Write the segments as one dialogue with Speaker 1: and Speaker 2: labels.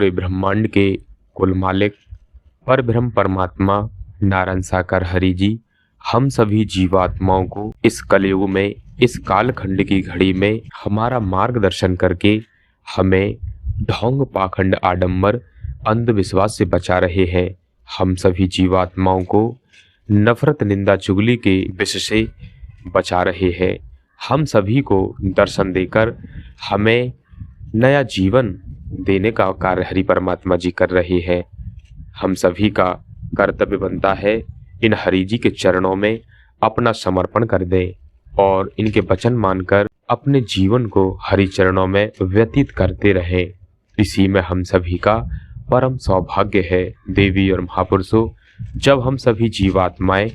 Speaker 1: पूरे ब्रह्मांड के कुल मालिक परब्रह्म परमात्मा नारायण साकार हरि जी हम सभी जीवात्माओं को इस कलयुग में, इस कालखंड की घड़ी में हमारा मार्गदर्शन करके हमें ढोंग, पाखंड, आडंबर, अंधविश्वास से बचा रहे हैं। हम सभी जीवात्माओं को नफरत, निंदा, चुगली के विष से बचा रहे हैं। हम सभी को दर्शन देकर हमें नया जीवन देने का कार्य हरि परमात्मा जी कर रहे हैं। हम सभी का कर्तव्य बनता है इन हरि जी के चरणों में अपना समर्पण कर दें और इनके वचन मानकर अपने जीवन को हरि चरणों में व्यतीत करते रहें। इसी में हम सभी का परम सौभाग्य है। देवी और महापुरुषों, जब हम सभी जीवात्माएं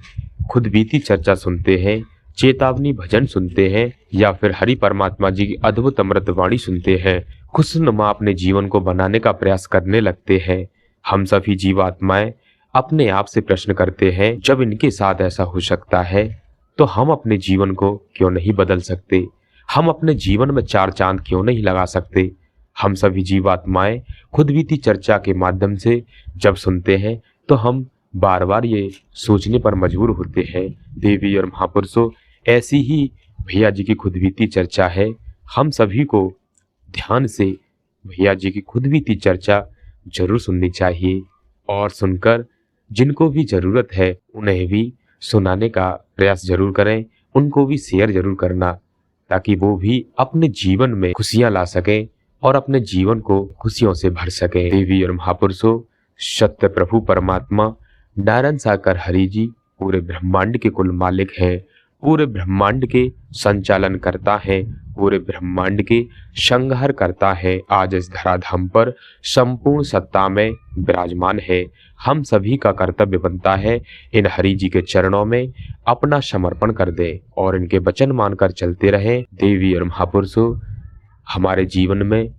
Speaker 1: खुद बीती चर्चा सुनते हैं, चेतावनी भजन सुनते हैं या फिर हरि परमात्मा जी की अद्भुत अमृत वाणी सुनते हैं, खुशनुमा अपने जीवन को बनाने का प्रयास करने लगते हैं, हम सभी जीवात्माएं अपने आप से प्रश्न करते हैं, जब इनके साथ ऐसा हो सकता है तो हम अपने जीवन को क्यों नहीं बदल सकते? हम अपने जीवन में चार चांद क्यों नहीं लगा सकते? हम सभी जीवात्माएं खुद बीती चर्चा के माध्यम से जब सुनते हैं तो हम बार बार ये सोचने पर मजबूर होते हैं। देवी और महापुरुषों, ऐसी ही भैया जी की खुद बीती चर्चा है। हम सभी को ध्यान से भैया जी की खुद बीती चर्चा जरूर सुननी चाहिए और सुनकर जिनको भी ज़रूरत है उन्हें भी सुनाने का प्रयास जरूर करें, उनको भी शेयर जरूर करना, ताकि वो भी अपने जीवन में खुशियां ला सकें और अपने जीवन को खुशियों से भर सकें। देवी और महापुरुषों, सत्य प्रभु परमात्मा नारायण साकार हरि जी पूरे ब्रह्मांड के कुल मालिक हैं, पूरे ब्रह्मांड के संचालन करता है, पूरे ब्रह्मांड के संहार करता है। आज इस धराधाम पर संपूर्ण सत्ता में विराजमान है। हम सभी का कर्तव्य बनता है इन हरि जी के चरणों में अपना समर्पण कर दें और इनके वचन मानकर चलते रहें। देवी और महापुरुषों, हमारे जीवन में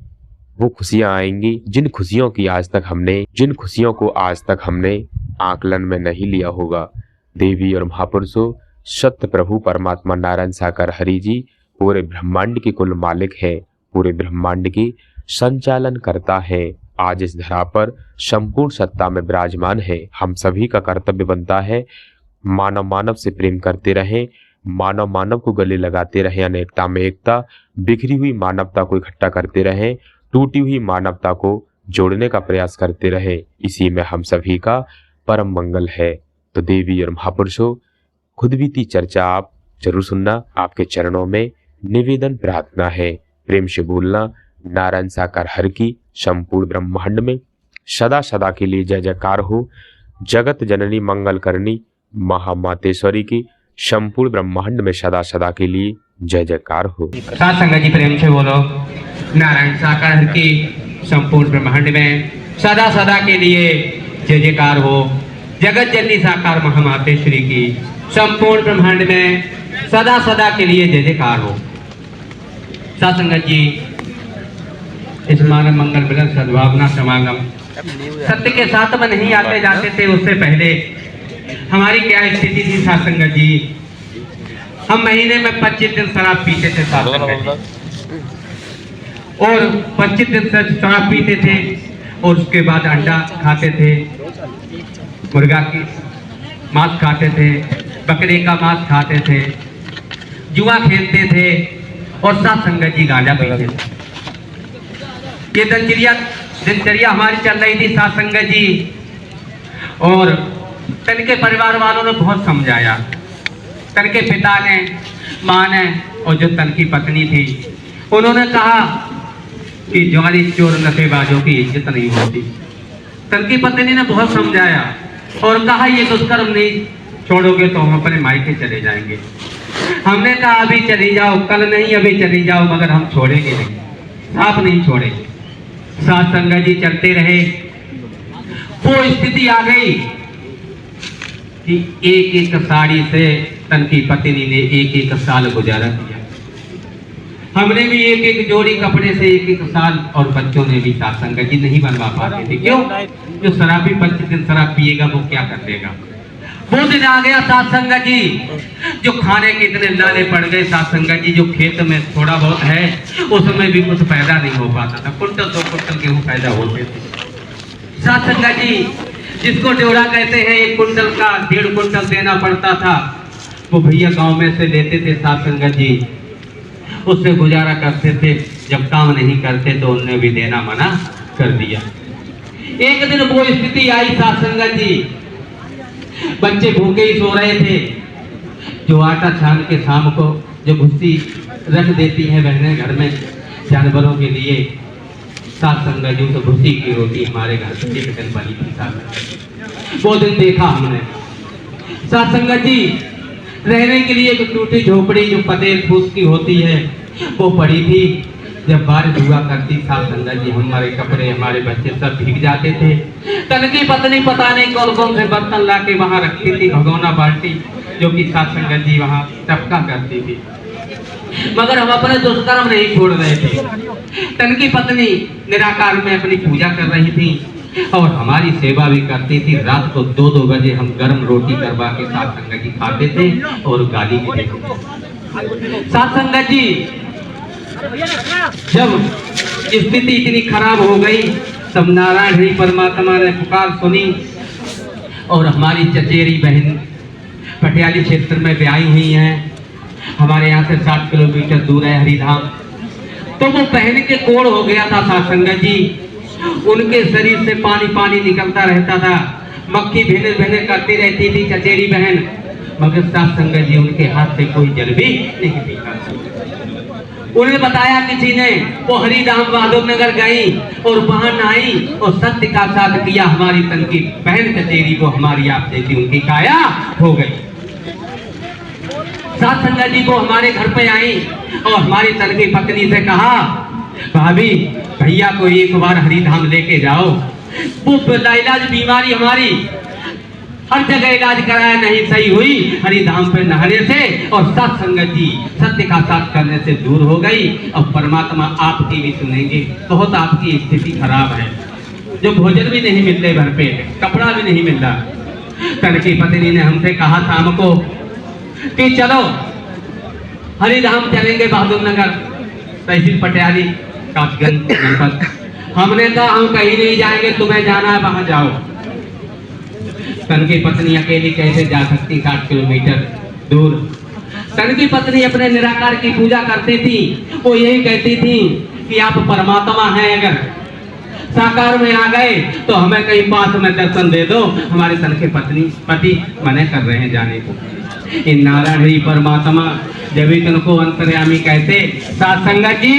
Speaker 1: वो खुशियां आएंगी जिन खुशियों को आज तक हमने आकलन में नहीं लिया होगा। देवी और महापुरुषों, सत्य प्रभु परमात्मा नारायण साकार हरि जी पूरे ब्रह्मांड के कुल मालिक है, पूरे ब्रह्मांड की संचालन करता है। आज इस धरा पर संपूर्ण सत्ता में विराजमान है। हम सभी का कर्तव्य बनता है मानव मानव से प्रेम करते रहें, मानव मानव को गले लगाते रहें, अनेकता में एकता, बिखरी हुई मानवता को इकट्ठा करते रहें, टूटी हुई मानवता को जोड़ने का प्रयास करते रहें। इसी में हम सभी का परम मंगल है। तो देवी और महापुरुषों, खुद बीती चर्चा आप जरूर सुनना। आपके चरणों में निवेदन प्रार्थना है, प्रेम से बोलना नारायण साकार हर की संपूर्ण ब्रह्मांड में सदा सदा के लिए जय जयकार हो। जगत जननी मंगल करनी महामातेश्वरी की संपूर्ण ब्रह्मांड में सदा सदा के लिए जय जयकार हो।
Speaker 2: साथ संगत जी प्रेम से बोलो नारायण साकार हर की संपूर्ण ब्रह्मांड में सदा सदा के लिए जय जयकार हो। जगत जननी साकार महामातेश्वरी की संपूर्ण ब्रह्मांड में सदा सदा के लिए जय जयकार हो। साथ संगत जी, इस मानव मंगल मिलन सद्भावना समागम सत्य के साथ में नहीं आते जाते थे। उससे पहले हमारी क्या स्थिति थी साथ संगत जी? हम महीने में 25 दिन शराब पीते थे साथ संगत जी, और 25 दिन से शराब पीते थे और उसके बाद अंडा खाते थे, मुर्गा की मांस खाते थे, बकरे का मांस खाते थे, जुआ खेलते थे और साथ संगत जी गांजा पीते थे। ये दिनचर्या हमारी चल रही थी साथ संगत जी। और तन के परिवार वालों ने बहुत समझाया, तन के पिता ने, माँ ने और जो तन की पत्नी थी, उन्होंने कहा कि ज्वारी चोर नशेबाजों की इज्जत नहीं होती। तन की पत्नी ने बहुत समझाया और कहा ये दुष्कर्म नहीं छोड़ोगे तो हम अपने मायके चले जाएंगे। हमने कहा अभी चली जाओ, कल नहीं अभी चली जाओ, मगर हम छोड़ेंगे नहीं, आप नहीं छोड़ेंगे। साथ संगत जी चलते रहे। वो स्थिति आ गई कि एक एक साड़ी से तन की पत्नी ने एक एक साल गुजारा किया। हमने भी एक एक जोड़ी कपड़े से एक एक साल, और बच्चों ने भी साथ संगत जी नहीं बनवा पाते थे। क्यों? जो शराबी 25 दिन शराब पिएगा वो क्या कर देगा। वो दिन आ गया साथ संगत जी, जो खाने के इतने लाले पड़ गए साथ संगत जी, जो खेत में थोड़ा बहुत है उसमें भी कुछ पैदा नहीं हो पाता था। कुंटल 2 कुंटल गेहूं पैदा होते थे। साथ संगत जी, जिसको ड्योरा कहते हैं 1 कुंटल का 1.5 कुंटल देना पड़ता था, वो भैया गांव में से लेते थे साथ संगत जी, उससे गुजारा करते थे। जब काम नहीं करते तो उन्हें भी देना मना कर दिया। एक दिन वो स्थिति आई साथ संगत जी, बच्चे भूखे ही सो रहे थे। जो आटा छान के शाम को जो भुस्सी रख देती है बहनें घर में जानवरों के लिए, साथ संगत जी, तो भुस्सी की रोटी हमारे घर पे एक दिन बनी थी साथ संगत जी। वो दिन देखा हमने साथ संगत जी, रहने के लिए एक टूटी झोपड़ी जो पतेल फूस की होती है वो पड़ी थी। जब बारिश हुआ करती साथ संगत जी, हमारे कपड़े हमारे बच्चे सब भीग जाते थे। तन की पत्नी पता नहीं कौन कौन से बर्तन ला के वहाँ रखती थी, भगोना बाल्टी, जो कि साथ संगत जी वहाँ टपका करती थी। मगर हम अपने दुष्कर्म नहीं छोड़ रहे थे। तन की पत्नी निराकार में अपनी पूजा कर रही थी और हमारी सेवा भी करती थी। रात को 2-2 बजे हम गर्म रोटी करवा के साथ संगत जी खाते थे और गाली भी देते थे। साथ संगत जी, जब स्थिति इतनी खराब हो गई तब नारायण ही परमात्मा ने पुकार सुनी और हमारी चचेरी बहन पटियाली क्षेत्र में ब्याही हुई हैं। हमारे यहाँ से 7 किलोमीटर दूर है हरिधाम। तो वो बहन के कोढ़ हो गया था साथ संगत जी, उनके शरीर से पानी पानी निकलता रहता था, मक्खी भेने भेने करती रहती थी चचेरी बहन। मगर साथ संगत जी, उनके हाथ से कोई जल भी नहीं पीता। उन्हें बताया किसी ने, वो हरिधाम बहादुर नगर गई और वहां नहाई और सत्य का साथ किया। हमारी तन की बहन चचेरी को हमारी आप देखी उनकी काया हो गई। साथ संगत जी, वो हमारे घर पे आई और हमारी तन की पत्नी से कहा, भाभी भैया को एक बार हरिधाम लेके जाओ। वो लाइलाज बीमारी हमारी हर जगह इलाज कराया, नहीं सही हुई, हरिधाम पे नहाने से और साथ संगत जी सत्य का साथ करने से दूर हो गई। और परमात्मा आपकी भी सुनेंगे। बहुत आपकी स्थिति खराब है, जो भोजन भी नहीं मिल रहे घर पे, कपड़ा भी नहीं मिल रहा। तन की पत्नी ने हमसे कहा था हमको कि चलो हरिधाम चलेंगे बहादुर नगर, तहसील पटियाली, कासगंज जनपद। हमने कहा हम कहीं नहीं जाएंगे, तुम्हें जाना है वहां जाओ। तन की पत्नी अकेली कैसे जा सकती 60 किलोमीटर दूर। तन की पत्नी अपने निराकार की पूजा करती थी। वो यही कहती थी कि आप परमात्मा हैं, अगर साकार में आ गए तो हमें कहीं पास में दर्शन दे दो। हमारे तन के पति मने कर रहे हैं जाने को। इन नारायण ही परमात्मा जब भी तुमको अंतर्यामी कहते। साथ संगत जी,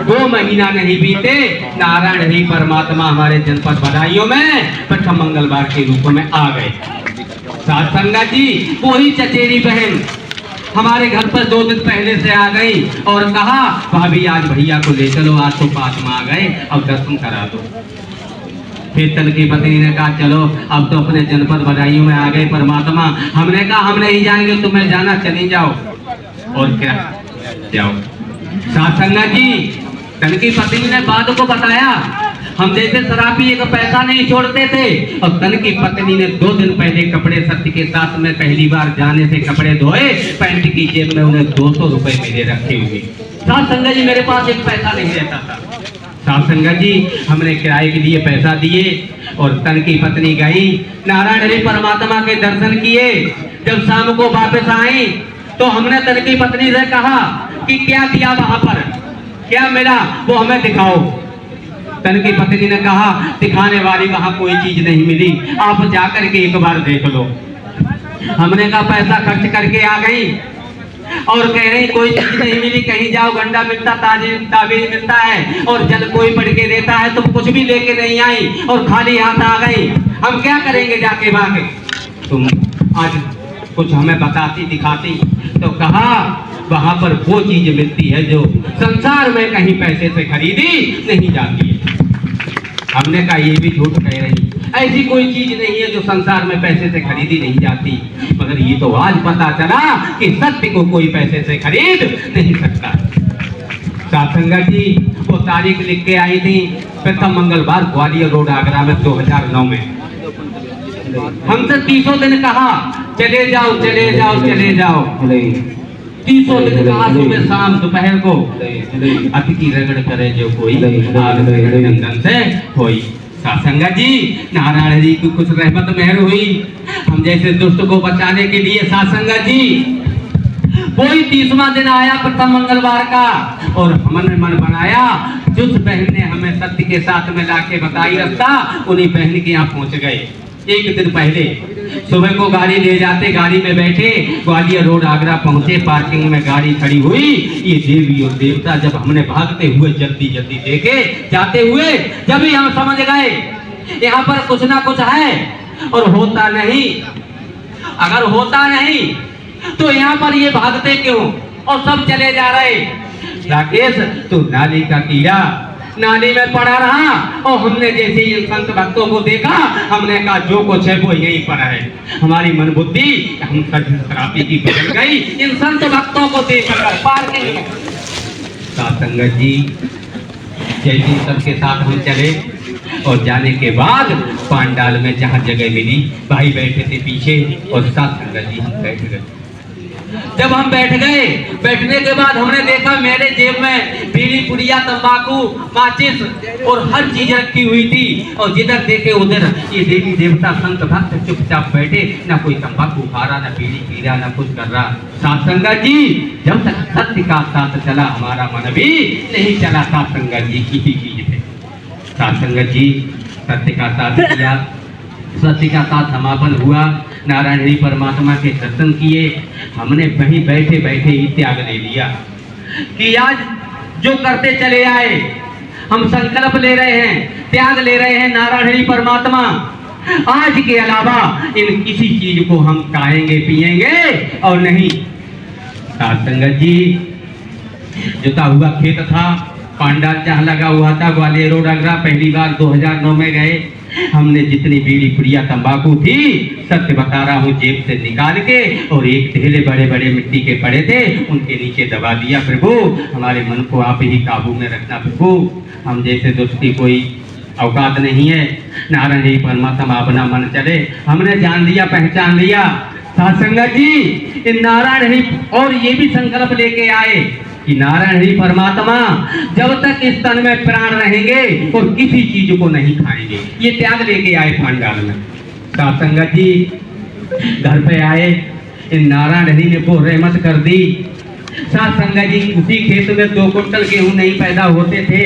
Speaker 2: 2 महीना नहीं बीते, नारायण ही परमात्मा हमारे जनपद बदायूं में प्रथम मंगलवार के रूप में आ गए। साथ संगत जी, वही चचेरी बहन हमारे घर पर 2 दिन पहले से आ गई और कहा, भाभी आज भैया को ले चलो, आज तो पास में आ गए, अब दर्शन करा दो। फिर तन की पत्नी ने कहा, चलो अब तो अपने जनपद बदायूं में आ गए परमात्मा। हमने कहा हम नहीं जाएंगे, तुम्हें जाना चली जाओ। और क्या जाओ। साथ संगत जी, तन की पत्नी ने बात को बताया, हम जैसे शराबी एक पैसा नहीं छोड़ते थे। और तन की पत्नी ने 2 दिन पहले कपड़े सत्य के साथ में पहली बार जाने से कपड़े धोए, पैंट की जेब में उन्हें 200 रुपए मेरे रखे हुए। साथ संगत जी, मेरे पास एक पैसा नहीं रहता था। साथ संगत जी, हमने किराए के लिए पैसा दिए और तन की पत्नी गई, नारायण हरि परमात्मा के दर्शन किए। जब शाम को वापस आई तो हमने तन की पत्नी से कहा कि क्या किया वहां पर, क्या मिला, वो हमें दिखाओ। तन की पत्नी ने कहा, दिखाने वाली वहां कोई चीज नहीं मिली, आप जाकर के एक बार देख लो। हमने कहा पैसा खर्च करके आ गई और कह रही कोई चीज नहीं मिली। कहीं जाओ गंडा मिलता, ताबीज मिलता है और जल कोई पढ़ के देता है, तुम कुछ भी लेके नहीं आई और खाली हाथ आ गई। हम क्या करेंगे जाके वहां? तुम आज कुछ हमें बताती दिखाती। तो कहा वहां पर वो चीज मिलती है जो संसार में कहीं पैसे से खरीदी नहीं जाती है। हमने कहा ये भी झूठ कह रही, ऐसी कोई चीज नहीं है जो संसार में पैसे से खरीदी नहीं जाती। मगर ये तो आज पता चला कि सत्य को कोई पैसे से खरीद नहीं सकता। साथ संगत जी, वो तारीख लिख के आई थी, प्रथम मंगलवार ग्वालियर रोड आगरा में 2009 में। हमसे 30 दिन कहा चले जाओ चले जाओ चले जाओ। 30 दिन कहा, सुबह शाम दोपहर को अति की रगड़ करे जो कोई आग चंदन से होई। सासंगत जी, नारायण जी की कुछ रहमत मेहर हुई हम जैसे दुष्ट को बचाने के लिए। सासंगत जी, कोई 30वां दिन आया प्रथम मंगलवार का, और हमने मन बनाया जिस बहन ने हमें सत्य के साथ में लाके बताई रास्ता, उन्हीं बहन के यहाँ पहुंच गए। एक दिन पहले सुबह को गाड़ी ले जाते, गाड़ी में बैठे ग्वालियर रोड आगरा पहुंचे, पार्किंग में गाड़ी खड़ी हुई। ये देवी और देवता जब हमने भागते हुए जल्दी जल्दी देखे जाते हुए, जब ही हम समझ गए यहाँ पर कुछ ना कुछ है और होता नहीं। अगर होता नहीं तो यहाँ पर ये भागते क्यों और सब चले जा रहे। राकेश, तो नाली का कीड़ा नाली में पड़ा रहा, और हमने जैसे इन संत भक्तों को देखा, हमने कहा जो कुछ है वो यहीं पर है। हमारी मन बुद्धि हम शराबी की बदल गई इन संत भक्तों को देखकर पार्किंग में। सासंगत जी, जैसे सबके साथ हम चले और जाने के बाद पांडाल में जहाँ जगह मिली, भाई बैठे थे पीछे और सासंगत जी हम बैठ गए। जब हम बैठ गए, बैठने के बाद हमने देखा मेरे जेब में बीड़ी पुड़िया तंबाकू माचिस और हर चीज रखी हुई थी, और जिधर देखे उधर ये देवी देवता संत भक्त चुपचाप बैठे, ना कोई तंबाकू खा रहा, ना बीड़ी पी रहा, ना कुछ कर रहा। सासंगत जी, जब तक सत्य का साथ चला हमारा मन भी नहीं चला सासंगत जी की ही चीज पे। सासंगत जी, सत्य का साथ किया, सत्य का साथ समापन हुआ, नारायण हरि परमात्मा के दर्शन किए। हमने वहीं बैठे बैठे ही त्याग ले लिया कि आज जो करते चले आए, हम संकल्प ले रहे हैं, त्याग ले रहे हैं नारायण हरि परमात्मा। आज के अलावा इन किसी चीज को हम खाएंगे पिएंगे और नहीं। सासंगत जी, जुता हुआ खेत था, पांडाल जहाँ लगा हुआ था ग्वालियर रोड आगरा, पहली बार 2009 में गए। हमने जितनी बीड़ी पुड़िया तंबाकू थी, सत्य बता रहा हूँ, जेब से निकाल के और एक ढेले बड़े बड़े मिट्टी के पड़े थे उनके नीचे दबा दिया। प्रभु, हमारे मन को आप ही काबू में रखना प्रभु, हम जैसे दुष्ट की कोई औकात नहीं है। नारायण जी परमात्मा अपना मन चले, हमने जान लिया, पहचान लिया। सासंगत जी, इन नारायण ही और ये भी संकल्प लेके आए कि नारायण हरि परमात्मा जब तक इस तन में प्राण रहेंगे और किसी चीज को नहीं खाएंगे। ये त्याग लेके आए पांडाल में। सासंगत जी, घर पे आए, इन नारायण हरि ने वो रहमत कर दी। सासंगत जी, उसी खेत में 2 कुंटल गेहूं नहीं पैदा होते थे,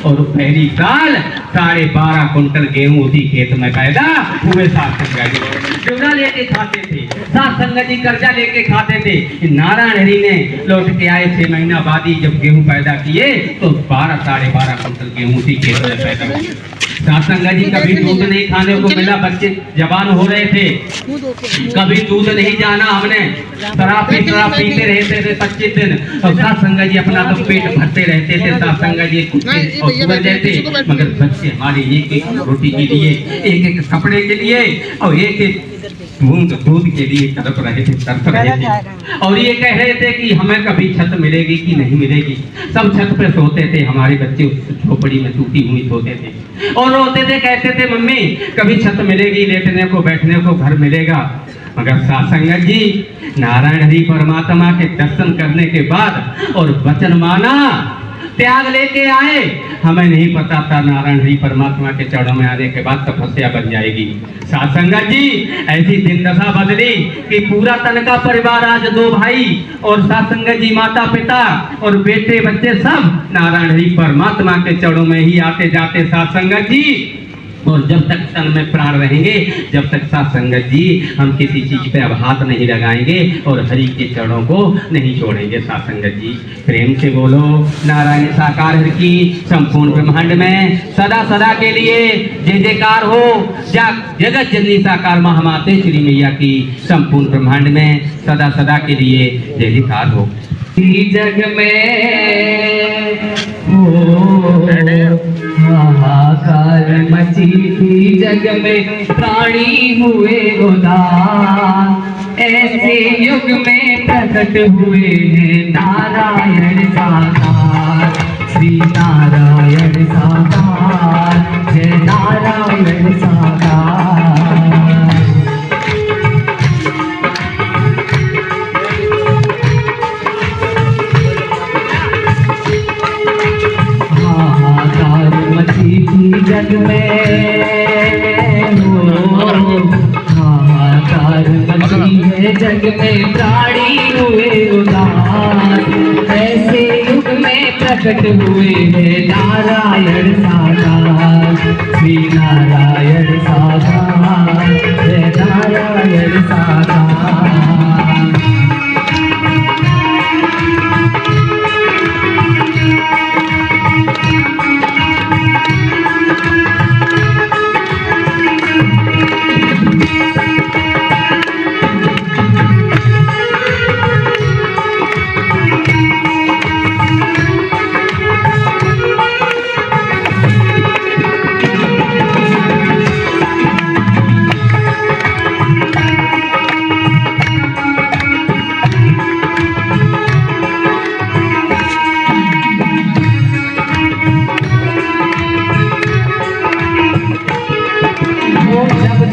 Speaker 2: और पहली साल 12.5 कुंटल गेहूं उसी खेत में पैदा हुए। सासंगत जी चूड़ा लेके खाते थे, सासंगत जी कर्जा लेके खाते थे। नारायण हरि ने लौट के आए 6 महीना बाद ही जब गेहूं पैदा किए तो 12.5 कुंटल गेहूं उसी खेत में पैदा हुए। सासंगत जी, कभी दूध नहीं खाने को मिला, बच्चे जवान हो रहे थे, कभी दूध नहीं जाना हमने, शराब पीते रहते थे 25 दिन, और सासंगत जी अपना तो पेट भरते रहते थे। सासंगत जी और सुबह जाते, मगर बच्चे हमारे एक एक रोटी के लिए, एक एक कपड़े के लिए और एक एक दूध के लिए तड़प रहे थे, तरस रहे थे। और ये कह रहे थे कि हमें कभी छत मिलेगी कि नहीं मिलेगी। सब छत पे सोते थे, हमारे बच्चे उस झोपड़ी में टूटी हुई सोते थे और रोते थे, कहते थे मम्मी कभी छत मिलेगी, लेटने को बैठने को घर मिलेगा। मगर सासंगत जी, नारायण हरि परमात्मा के दर्शन करने के बाद और वचन माना, त्याग लेके आए, हमें नहीं पता था नारायण हरि परमात्मा के चरणों में आने के बाद तपस्या बन जाएगी। सासंगत जी, ऐसी दिन दशा बदली कि पूरा तन का परिवार आज 2 भाई और सासंगत जी माता पिता और बेटे बच्चे सब नारायण हरि परमात्मा के चरणों में ही आते जाते। सासंगत जी, और जब तक तन में प्राण रहेंगे, जब तक सासंगत जी हम किसी चीज पे अब हाथ नहीं लगाएंगे और हरि के चरणों को नहीं छोड़ेंगे। सासंगत जी, प्रेम से बोलो नारायण साकार हरि की संपूर्ण ब्रह्मांड में सदा सदा के लिए जय जयकार हो। जगत जननी साकार महामाते श्री मैया की संपूर्ण ब्रह्मांड में सदा सदा के लिए जय जयकार हो। जग में हाहाकार मची थी, जग में प्राणी हुए उदार, ऐसे युग में प्रकट हुए हैं नारायण साकार, श्री नारायण साकार, जय नारायण साकार। जग में
Speaker 3: जग में प्राणी हुए उदास, ऐसे युग में प्रकट हुए हैं नारायण साकार, श्री नारायण साकार, जय नारायण साकार।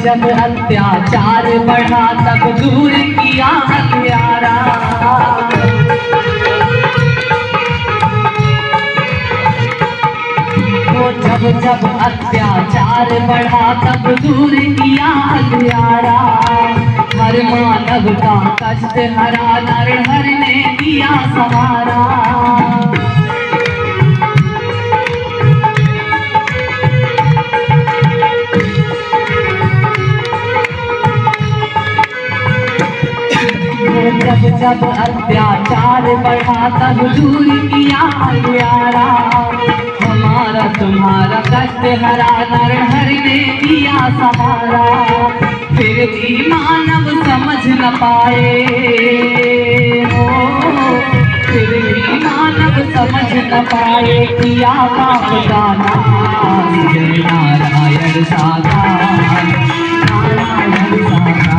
Speaker 3: जब अत्याचार बढ़ा तब दूर किया हत्यारा, जब अत्याचार बढ़ा तब दूर किया हत्यारा, हर मानव का कष्ट हरा नरहर ने दिया सहारा। जब अत्याचार बढ़ा तब दूर किया हत्यारा, हमारा तुम्हारा कष्ट हरा नरहर ने दिया सहारा। फिर भी मानव समझ न पाए, फिर भी मानव समझ न पाए, किया पाप का नाश, जय नारायण साकार, नारायण साकार।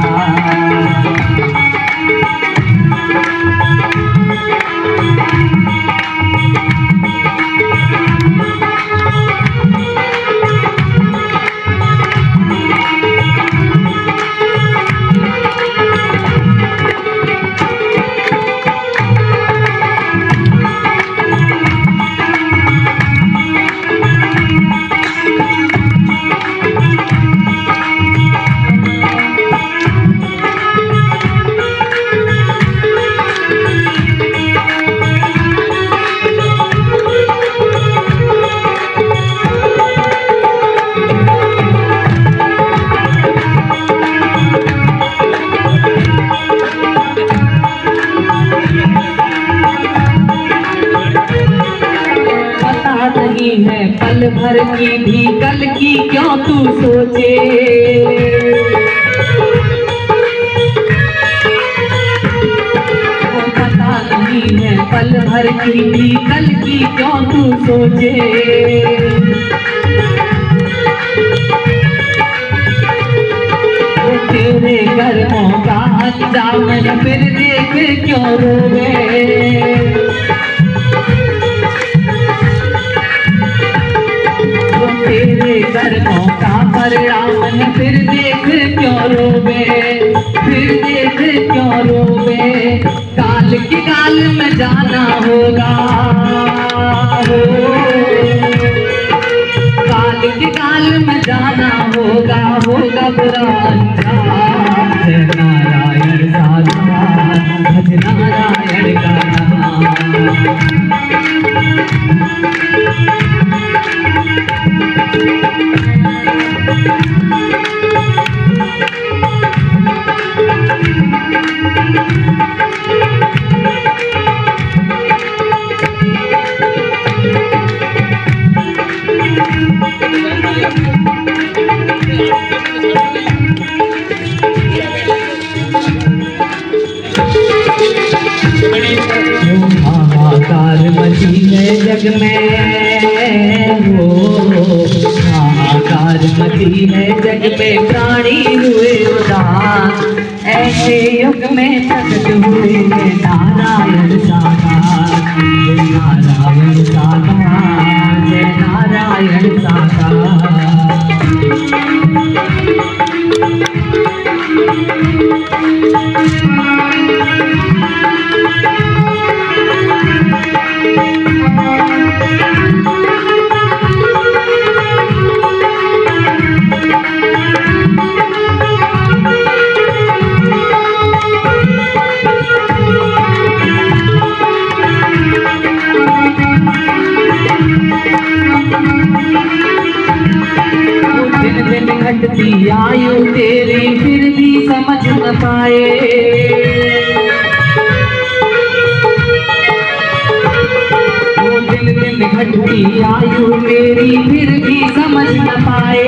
Speaker 3: है पल भर की भी कल की क्यों तू सोचे, पता नहीं है पल भर की भी कल की क्यों तू सोचे। तेरे कर्मों का अंजाम फिर देख क्यों रोवे, तेरे कर्मों का परिणाम फिर देख क्यों रोवे, फिर देख क्यों रोवे। काल की काल में जाना होगा, काल की काल में जाना होगा, होगा बुरा अंजाम। जय नारायण साकार, भज नारायण का नाम। हाहाकार मची है जग में, हो हाहाकार मची है जग में, प्राणी हुए उदास, ऐसे युग में प्रकट हुए हैं नारायण साकार, जय नारायण साकार, जय नारायण साकार। घटती आयु तेरी फिर भी समझ न पाए। दिन दिन घटती आयु मेरी फिर भी समझ न पाए।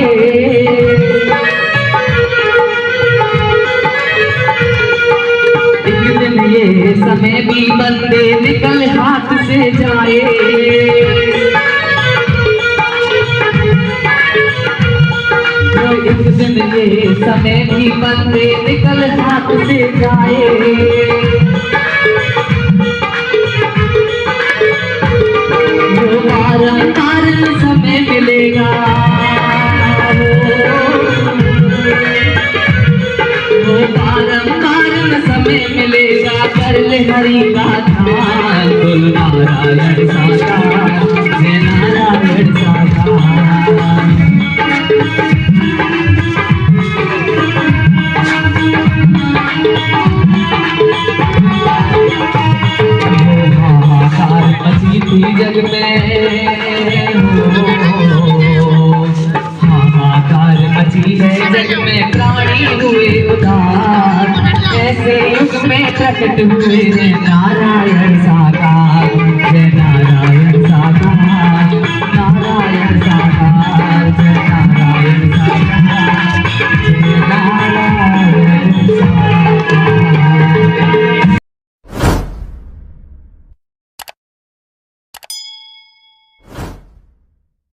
Speaker 3: एक दिन ये समय भी बंदे निकल हाथ से जाए। एक दिन ये समय भी बंदे निकल हाथ से जाए। बारंबार समय मिलेगा, वो बारंबार समय मिलेगा, कर ले हरि का ध्यान। बोल नारायण साकार, जय नारायण साकार। मची थी जग में, हाहाकार मची है जग में, प्राणी हुए उदास। ऐसे युग में प्रकट हुए नारायण